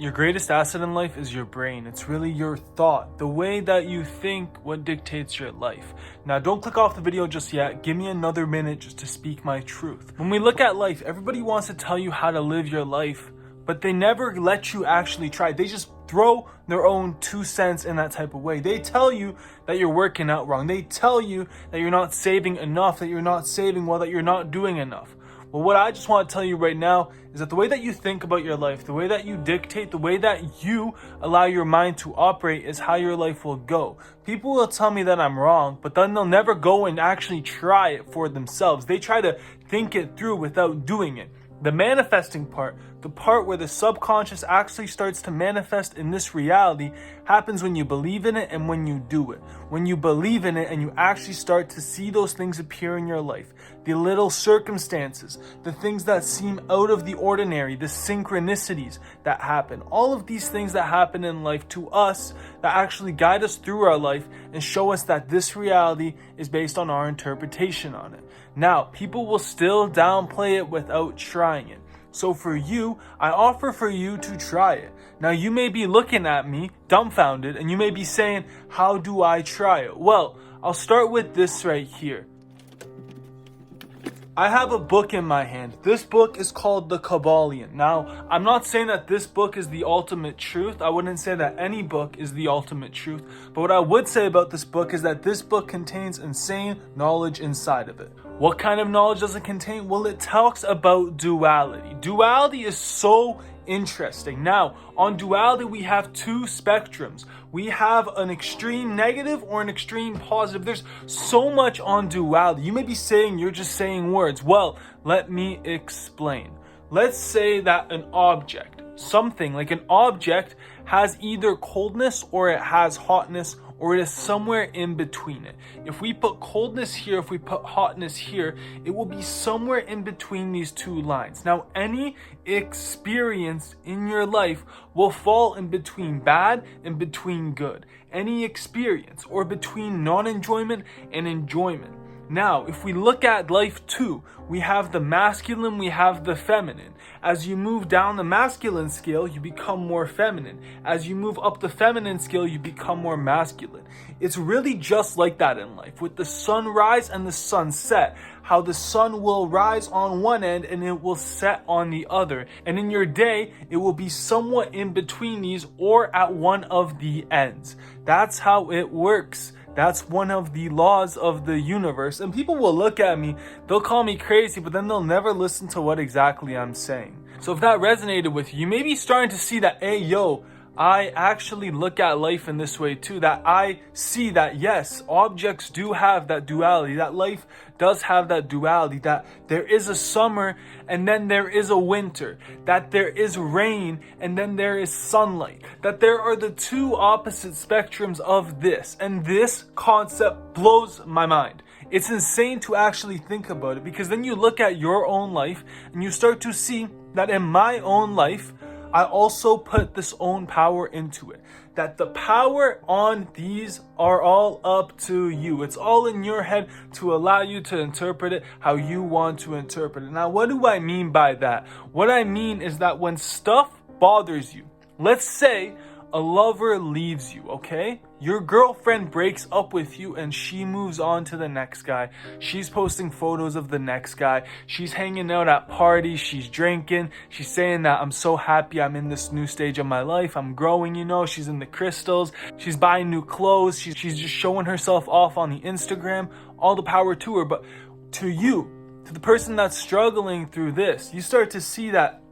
Your greatest asset in life is your brain. It's really your thought. The way that you think, what dictates your life. Now, don't click off the video just yet. Give me another minute just to speak my truth. When we look at life, everybody wants to tell you how to live your life, but they never let you actually try. They just throw their own 2 cents in that type of way. They tell you that you're working out wrong. They tell you that you're not saving enough, that you're not saving well, that you're not doing enough. Well, what I just want to tell you right now is that the way that you think about your life, the way that you dictate, the way that you allow your mind to operate is how your life will go. People will tell me that I'm wrong, but then they'll never go and actually try it for themselves. They try to think it through without doing it. The manifesting part, the part where the subconscious actually starts to manifest in this reality, happens when you believe in it and when you do it. When you believe in it and you actually start to see those things appear in your life. The little circumstances, the things that seem out of the ordinary, the synchronicities that happen. All of these things that happen in life to us that actually guide us through our life and show us that this reality is based on our interpretation on it. Now, people will still downplay it without trying it. So for you, I offer for you to try it. Now, you may be looking at me dumbfounded and you may be saying, how do I try it? Well, I'll start with this right here. I have a book in my hand. This book is called The Kabbalion. Now, I'm not saying that this book is the ultimate truth. I wouldn't say that any book is the ultimate truth. But what I would say about this book is that this book contains insane knowledge inside of it. What kind of knowledge does it contain? Well, it talks about duality. Duality is so interesting. Now, on duality, we have 2 spectrums. We have an extreme negative or an extreme positive. There's so much on duality. You may be saying you're just saying words. Well, let me explain. Let's say that an object, something like an object, has either coldness or it has hotness, or it is somewhere in between it. If we put coldness here, if we put hotness here, it will be somewhere in between these 2 lines. Now, any experience in your life will fall in between bad and between good. Any experience, or between non-enjoyment and enjoyment. Now, if we look at life too, we have the masculine, we have the feminine. As you move down the masculine scale, you become more feminine. As you move up the feminine scale, you become more masculine. It's really just like that in life, with the sunrise and the sunset. How the sun will rise on one end and it will set on the other. And in your day, it will be somewhat in between these or at one of the ends. That's how it works. That's one of the laws of the universe. And people will look at me, they'll call me crazy, but then they'll never listen to what exactly I'm saying. So if that resonated with you, you may be starting to see that, hey, yo, I actually look at life in this way too. That I see that, yes, objects do have that duality. That life does have that duality. That there is a summer and then there is a winter. That there is rain and then there is sunlight. That there are the 2 opposite spectrums of this. And this concept blows my mind. It's insane to actually think about it, because then you look at your own life and you start to see that in my own life, I also put this own power into it. That the power on these are all up to you. It's all in your head to allow you to interpret it how you want to interpret it. Now, what do I mean by that? What I mean is that when stuff bothers you, let's say a lover leaves you, okay? Your girlfriend breaks up with you and she moves on to the next guy. She's posting photos of the next guy. She's hanging out at parties. She's drinking. She's saying that I'm so happy I'm in this new stage of my life. I'm growing, you know. She's in the crystals. She's buying new clothes. She's just showing herself off on the Instagram. All the power to her. But to you, to the person that's struggling through this, you start to see that,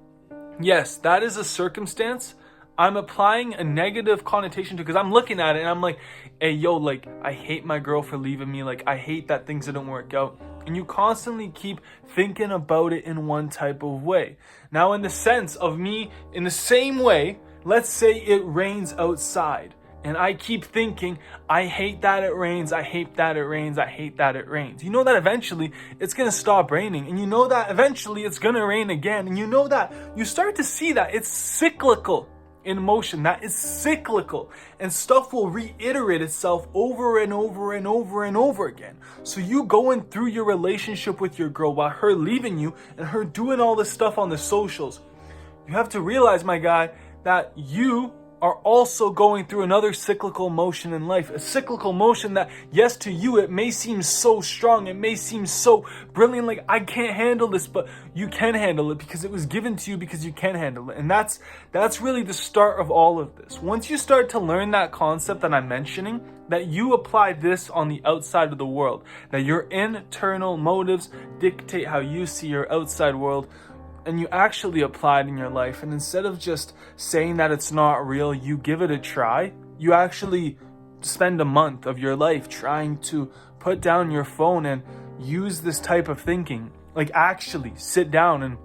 yes, that is a circumstance I'm applying a negative connotation to, because I'm looking at it and I'm like, hey, yo, like, I hate my girl for leaving me. Like, I hate that things didn't work out. And you constantly keep thinking about it in one type of way. Now, in the sense of me, in the same way, let's say it rains outside. And I keep thinking, I hate that it rains, I hate that it rains, I hate that it rains. You know that eventually it's going to stop raining. And you know that eventually it's going to rain again. And you know that you start to see that it's cyclical. In motion, that is cyclical, and stuff will reiterate itself over and over and over and over again. So you going through your relationship with your girl while her leaving you and her doing all this stuff on the socials, you have to realize, my guy, that you are also going through another cyclical motion in life. A cyclical motion that, yes, to you, it may seem so strong. It may seem so brilliant, like, I can't handle this, but you can handle it because it was given to you because you can handle it. And that's really the start of all of this. Once you start to learn that concept that I'm mentioning, that you apply this on the outside of the world, that your internal motives dictate how you see your outside world, and you actually apply it in your life, and instead of just saying that it's not real, you give it a try. You actually spend a month of your life trying to put down your phone and use this type of thinking. Like, actually sit down and,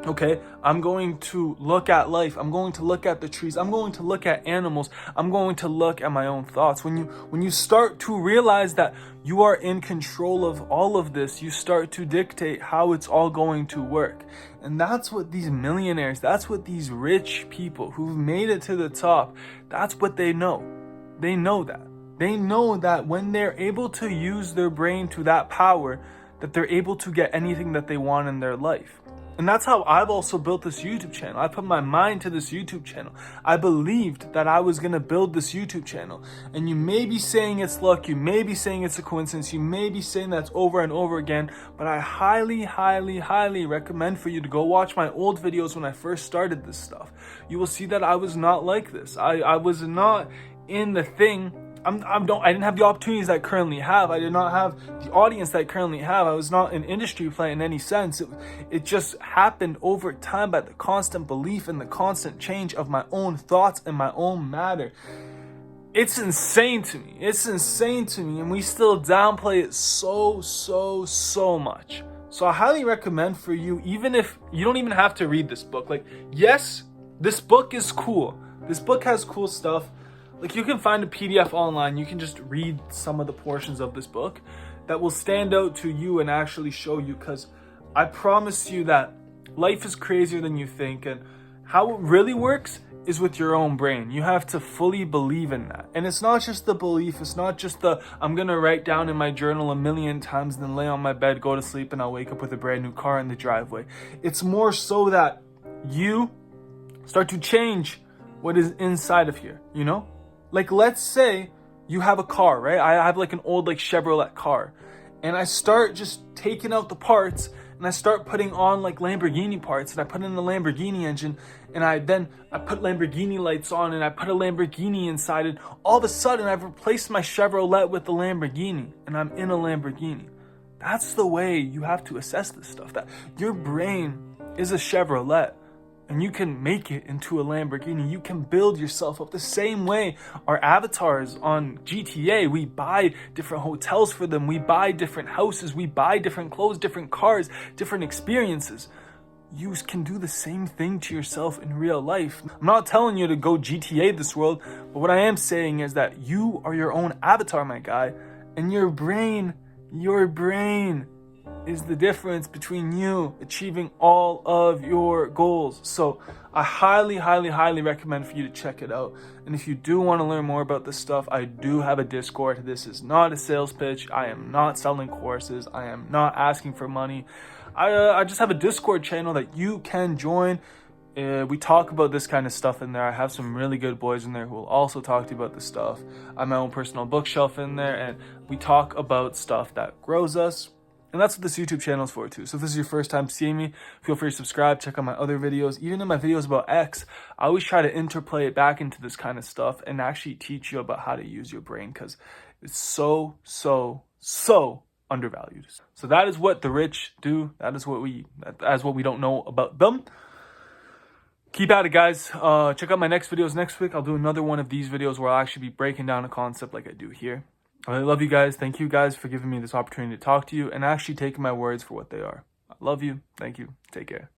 okay, I'm going to look at life. I'm going to look at the trees. I'm going to look at animals. I'm going to look at my own thoughts. When you start to realize that you are in control of all of this, you start to dictate how it's all going to work. And that's what these millionaires, that's what these rich people who've made it to the top, that's what they know. They know that. They know that when they're able to use their brain to that power, that they're able to get anything that they want in their life. And that's how I've also built this YouTube channel. I put my mind to this YouTube channel. I believed that I was going to build this YouTube channel. And you may be saying it's luck. You may be saying it's a coincidence. You may be saying that's over and over again. But I highly, highly, highly recommend for you to go watch my old videos when I first started this stuff. You will see that I was not like this. I was not in the thing. I didn't have the opportunities that I currently have. I did not have the audience that I currently have. I was not an industry player in any sense. It just happened over time by the constant belief and the constant change of my own thoughts and my own matter. It's insane to me. It's insane to me. And we still downplay it so much. So I highly recommend for you, even if you don't even have to read this book. Like, yes, this book is cool. This book has cool stuff. Like, you can find a PDF online. You can just read some of the portions of this book that will stand out to you and actually show you, because I promise you that life is crazier than you think, and how it really works is with your own brain. You have to fully believe in that. And it's not just the belief. It's not just the, I'm going to write down in my journal 1,000,000 times, then lay on my bed, go to sleep, and I'll wake up with a brand new car in the driveway. It's more so that you start to change what is inside of here, you know? Like, let's say you have a car, right? I have like an old like Chevrolet car, and I start just taking out the parts, and I start putting on like Lamborghini parts, and I put in the Lamborghini engine, and I put Lamborghini lights on, and I put a Lamborghini inside it. All of a sudden, I've replaced my Chevrolet with the Lamborghini, and I'm in a Lamborghini. That's the way you have to assess this stuff, that your brain is a Chevrolet. And you can make it into a Lamborghini. You can build yourself up the same way our avatars on GTA. We buy different hotels for them. We buy different houses. We buy different clothes, different cars, different experiences. You can do the same thing to yourself in real life. I'm not telling you to go GTA this world, but what I am saying is that you are your own avatar, my guy. And your brain is the difference between you achieving all of your goals. So I highly, highly, highly recommend for you to check it out. And if you do want to learn more about this stuff, I do have a Discord. This is not a sales pitch. I am not selling courses. I am not asking for money. I just have a Discord channel that you can join. We talk about this kind of stuff in there. I have some really good boys in there who will also talk to you about this stuff. I have my own personal bookshelf in there, and we talk about stuff that grows us. And that's what this YouTube channel is for too. So if this is your first time seeing me, feel free to subscribe, check out my other videos. Even in my videos about X, I always try to interplay it back into this kind of stuff and actually teach you about how to use your brain, because it's so undervalued. So that is what the rich do. That's what we don't know about them. Keep at it, guys. Check out my next videos next week. I'll do another one of these videos where I'll actually be breaking down a concept like I do here. I really love you guys. Thank you guys for giving me this opportunity to talk to you and actually taking my words for what they are. I love you. Thank you. Take care.